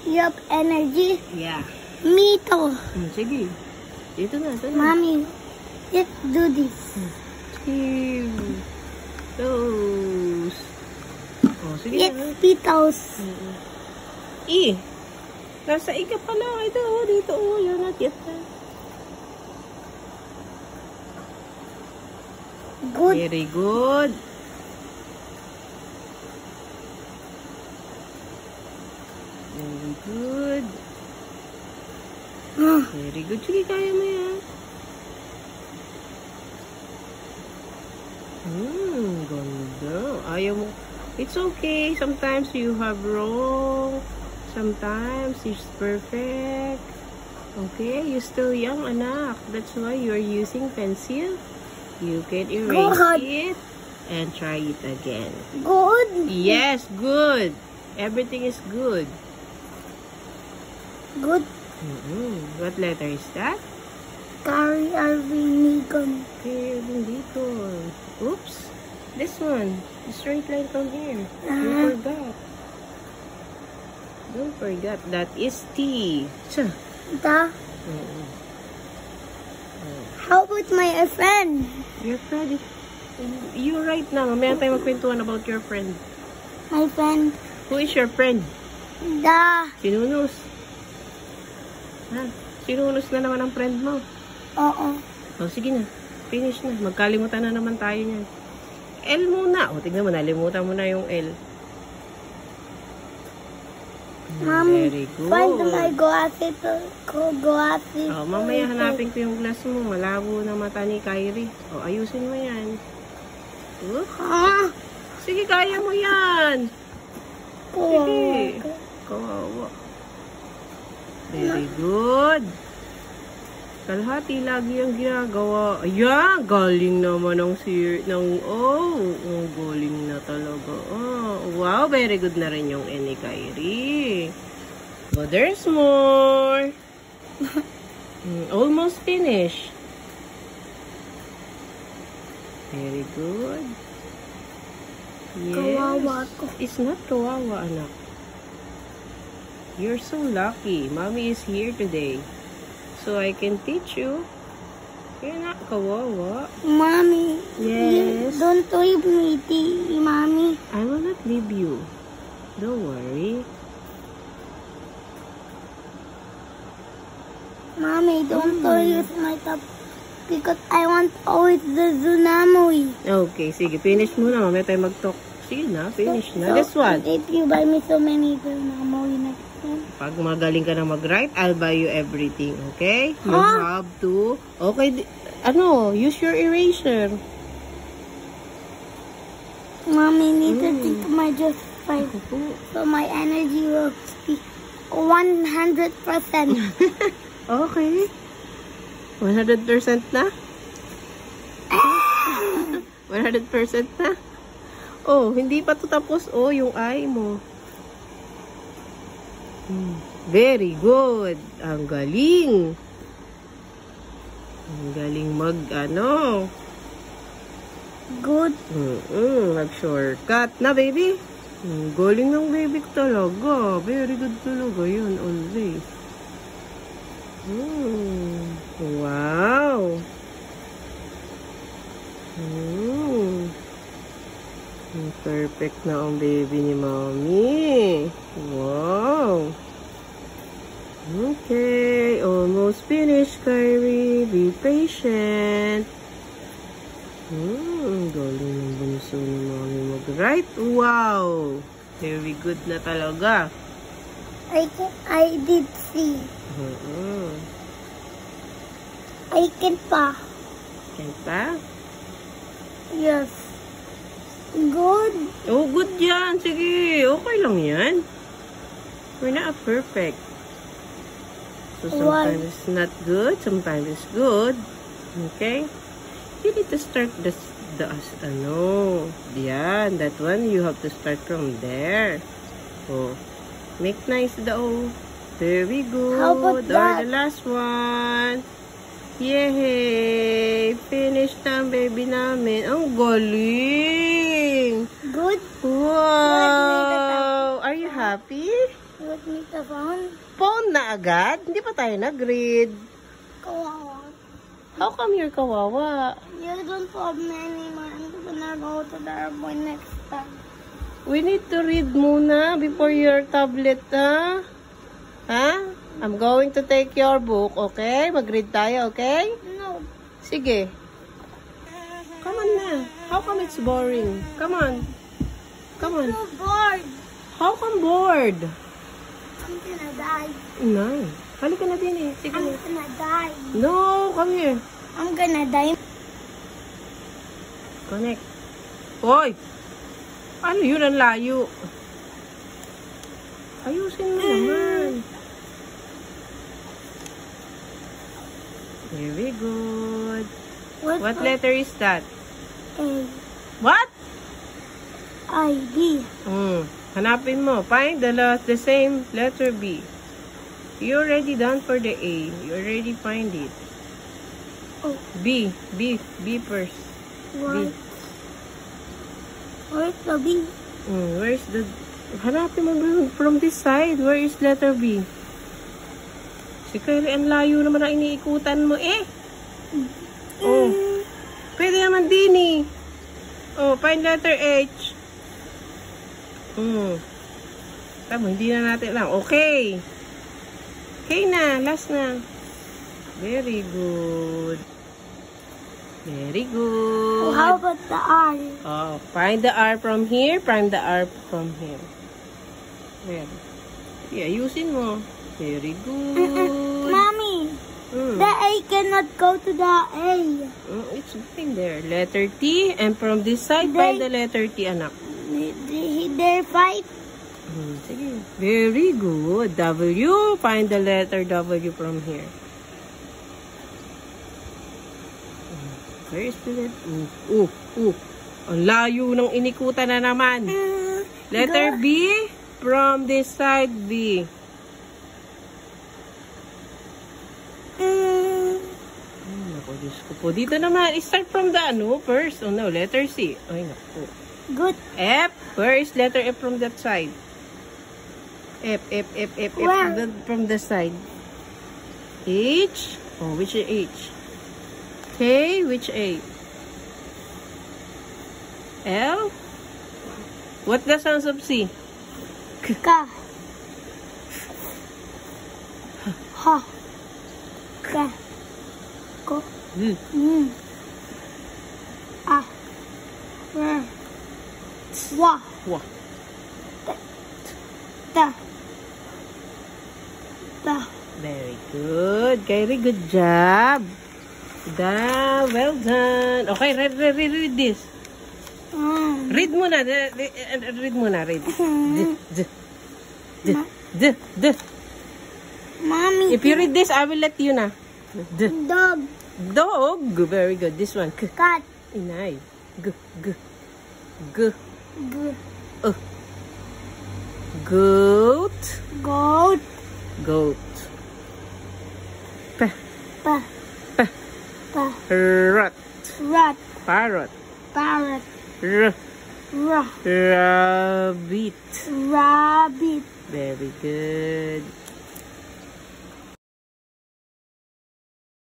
You have energy? Yeah. Me too. Sige. Dito na. Mommy, let's do this. Two. Toes. Oh, sige na. Let's be toes. Nasa ika pala. Ito, dito. You're not yet. Good. Very good. Very good. Very good. Sige, kaya mo yan. Ganda. Ayaw mo. It's okay. Sometimes you have wrong. Sometimes it's perfect. Okay? You're still young, anak. That's why you're using pencil. You can erase it and try it again. Good. Yes, good. Everything is good. Good. What letter is that? Carry Arvin Nigon. Okay, dito. Oops. This one. The straight line from here. You forgot. Don't forget. That is T. The. How about my friend? Your friend. You right now. Mamaya tayo magkwentuhan about your friend. My friend. Who is your friend? The. Sinunos. Sinunos na naman ang friend mo. Oo. O, sige na. Finish na. Magkalimutan na naman tayo niyan. L muna. O, tignan mo. Nalimutan mo na yung L. Mommy, very good. find my glasses. Glasses. O, mamaya hanapin ko yung glass mo. Malabo na mata ni Kyrie. O, ayusin mo yan. Sige, kaya mo yan. Sige. Kawawa. Very good. Kalahati lagi ang ginagawa. Ayan, galing naman ng galing na talaga. Wow, very good na rin yung N ni Kyrie. But there's more. Almost finished. Very good. Yes. Kawawa ko. It's not kawawa, anak. You're so lucky. Mommy is here today. So I can teach you. You're not kawawa. Mommy. Yes. Don't leave me, Mommy. I will not leave you. Don't worry. Mommy, don't use my top because I want always the tsunami. Okay, sige. Finish muna. Mamaya tayo mag-talk. Sige na. Finish na. This one. If you buy me so many tsunami next time. Pag magaling ka na mag-write, I'll buy you everything. Okay? You have to. Okay. Use your eraser. Mommy, need to think my just five. So my energy will be 100%. Okay. 100% na? 100% na? Oh, hindi pa to tapos. Oh, yung eye mo. Very good. Ang galing. Ang galing Good. Mag-shortcut na, baby. Galing ng baby ko talaga. Very good talaga yun, always. Wow. Perfect na ang baby ni Mommy. Wow. Okay. Almost finished, Kyrie. Be patient. Galing ng bunso ni Mommy mag-write. Wow. Very good na talaga. I did see. I can pa. Can pa? Yes. Good. Oh, good yan. Sige. Okay lang yan. We're not perfect. So sometimes it's not good. Sometimes it's good. Okay? You need to start yan. That one, you have to start from there. Oh. Make nice the O. Very good. How about that? The last one. Yay! Finish na ang baby namin. Ang galing! Good. Wow! Are you happy? Good. Need the phone? Phone na agad? Hindi pa tayo nag-read. Kawawa. How come you're kawawa? You don't love me anymore. I'm gonna go to the airport next time. We need to read muna before your tablet, ha? Ha? I'm going to take your book, okay? Mag-read tayo, okay? No. Sige. Come on na. How come it's boring? Come on. Come on. I'm so bored. How come bored? I'm gonna die. No. Halika na din eh. Sige. I'm gonna die. No, come here. I'm gonna die. Connect. Hoy! Ano yun? Ang layo. Ayusin mo naman. Very good. What letter is that? A. What? I. D. Hanapin mo. Find the same letter B. You already done for the A. You already find it. Oh. B first. What? Where's the B? Where's the... Hanapin mo from this side. Where is letter B? Si Kylie, ang layo naman ang iniikutan mo eh. Oh. Pwede naman din eh. Oh, find letter H. Tama, hindi na natin lang. Okay. Okay na. Last na. Very good. Very good. Oh, how about the R? Oh, find the R from here. Find the R from here. Where? Yeah, ayusin mo. Very good. Mommy, the A cannot go to the A. It's going there. Letter T. And from this side, find the letter T, anak. There fight. Sige. Very good. W. Find the letter W from here. Where is the letter? Ang layo ng inikutan na naman. Letter B. From this side, B. Naku, Diyos ko po. Dito naman. Start from the first. Oh no, letter C. Ay, naku. Good. F. Where is letter F from that side? F. Where? From the side. H. Oh, which is H? K. Which A? L. What's the sounds of C? Ka. Ha. Ka. Ko. Ah. Wa. Wa. Ta. Ta. Very good. Very good job. Well done. Okay, read this. Read muna. Read muna. Read. Mommy. If you read this, I will let you na. Dog. Dog. Very good. This one. Cat. Inay. G. Goat. Goat. Goat. Pa. Rat. Rat. Parrot. Parrot. Rabbit. Rabbit. Very good.